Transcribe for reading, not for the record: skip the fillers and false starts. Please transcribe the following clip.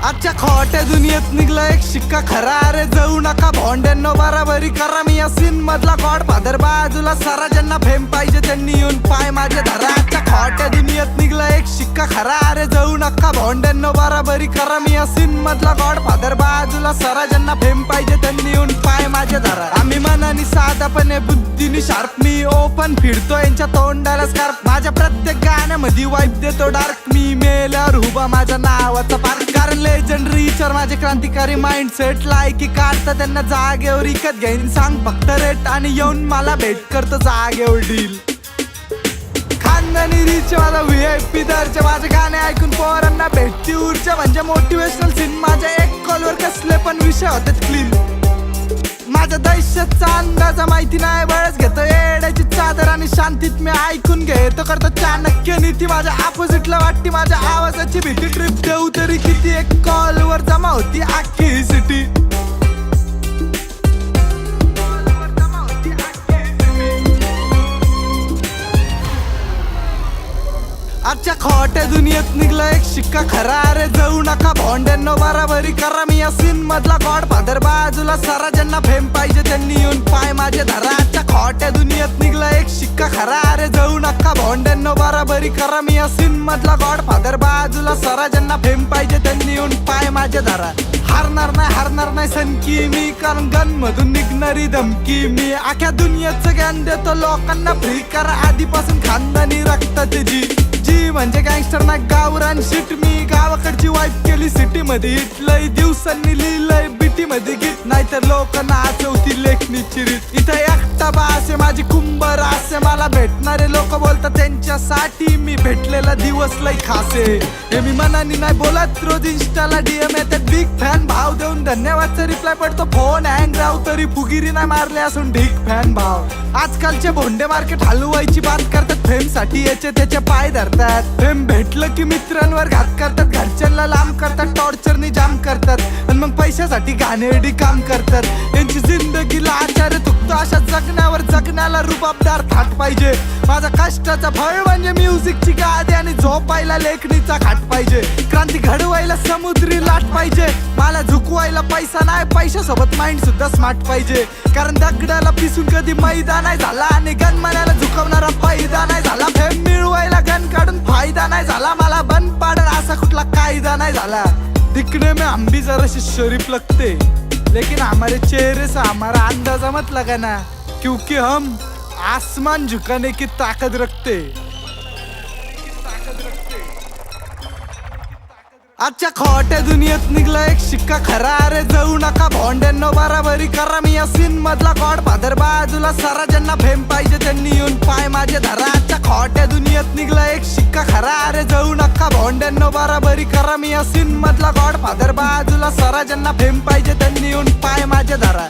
आजच्या खोट्या दुनियेत निघला एक शिक्का खरा, अरे जाऊ नका भोंड्यांनो बराबरी करा. मी या सीन मधला गॉड फादर, बाजूला सारा ज्यांना फेम पाहिजे त्यांनी येऊन पाय माझे धरा. आजच्या खोट्या दुनियेत निघला एक शिक्का खरा, अरे जाऊ नका भोंड्यांनो बराबरी करा. मी या सीन मधला गॉड फादर, बाजूला सारा ज्यांना फेम पाहिजे त्यांनी येऊन पाय माझे धरा. आम्ही मनानी साधापणे बुद्धीनी शार्प, मी ओपन फिरतो यांच्या तोंडाला स्कार्प. माझ्या प्रत्येक गाण्यामध्ये वाईब देतो डार्क, मी मेल्यावर उभा माझ्या नावाचा पार्क. कारण लेजंड रीचर माझे क्रांतिकारी माइंडसेट, लायकी काढता त्यांना जागेवर विकत घेईन. सांग फक्त रेट आणि येऊन मला भेट करतो जागेवर डील. खानदानी रीच माझा VIP दरच्या, माझे गाणे ऐकून पोरांना भेटती ऊर्जा. म्हणजे मोटिवेशनल सीन माझ्या एक कॉलवर कसले पण विषय होते क्लीन. माझ्या दहशतचा अंदाजा माहिती नाही, बळच घेतो येड्याची चादर आणि शांतीत मी ऐकून घेतो. करतो चाणक्य नीती, माझ्या अपोजिटला वाटती माझ्या आवाजाची भीती. ट्रिप देऊ तरी किती, एक कॉलवर जमा होती अख्खी सिटी. आजच्या खोट्या दुनियेत निघला एक शिक्का खरा, अरे जाऊ नका भोंड्यांनो बराबरी करा. मी या सीन मधला गॉड फादर, बाजूला सारा ज्यांना फेम पाहिजे त्यांनी येऊन पाय माझे धरा. आजच्या खोट्या दुनियेत निघला एक शिक्का खरा, अरे जाऊ नका भोंड्यांनो बराबरी करा. मी या सीन मधला गॉड फादर, बाजूला सारा ज्यांना फेम पाहिजे त्यांनी येऊन पाय माझे धरा. हारणार नाही सनकी मी, कारण गन मधून निघणारी धमकी मी. अख्या दुनियेचं ज्ञान देतो लोकांना फ्री करा. आधीपासून खानदानी रक्तात जी म्हणजे गँगस्टर ना गावरान शिट. मी गावाकडची वाईफ केली सिटी मध्ये हिट. लय दिवसांनी लिहिलंय बीटी मध्ये गीत, नाहीतर लोक नाचवती लेखनीची रीत. इथे एकटा बासे माझी कुंभर असे, मला भेटणारे लोक बोलतात त्यांच्यासाठी मी भेटलेला दिवस लय खासे. हे मी मनानी नाही बोलत, रोज इंस्टाला DM येतात बिग फॅन. भाव देऊन धन्यवादचा रिप्लाय पडतो, फोन हँग राव तरी फुगिरी नाही मारले असून ढीक फॅन भाव. आजकालचे भोंडे मार्केट हलवायची बात करतात, फेम साठी याचे त्याचे पाय धरतात. फेम भेटलं की मित्रांवर घात करतात, घरच्यांना लांब करतात, टॉर्चरनी जाम करतात. आणि मग पैशासाठी घाणेरडी काम करतात. यांची जिंदगीला आचार्य तुकतो, अशा जगण्यावर जगण्याला रुबाबदार थाट पाहिजे. माझा कष्टाचा फळ म्हणजे म्युझिकची गादी आणि झोपायला लेखणीचा खाट पाहिजे. क्रांती घडवायला समुद्री लाट पाहिजे. मला झुकवायला पैसा नाही, पैशासोबत माइंड सुद्धा स्मार्ट पाहिजे. कारण दगडाला पिसून कधी मैदा नाही झाला आणि गन मनाला झुकवणारा फायदा नाही झाला. फेम मिळवायला गन काढून फायदा नाही झाला. मला बंद पाडण असा कुठला कायदा नाही झाला. दिखने में हम भी जरा शरीफ लगते, लेकिन हमारे चेहरे से हमारा अंदाजा मत लगाना, क्योंकि हम आसमान झुकाने की ताकत रखते. आजच्या खोट्या दुनियेत निघला एक शिक्का खरा, अरे जाऊ नका भोंड्यांनो बराबरी करा. मी या सीन मधला गॉड फादर, बाजूला सारा ज्यांना फेम पाहिजे त्यांनी येऊन पाय माझे धरा. आजच्या खोट्या दुनियेत निघला एक शिक्का खरा, अरे जाऊ नका भोंड्यांनो बराबरी करा. मी या सीन मधला गॉड फादर, बाजूला सारा ज्यांना फेम पाहिजे त्यांनी येऊन पाय माझे धरा.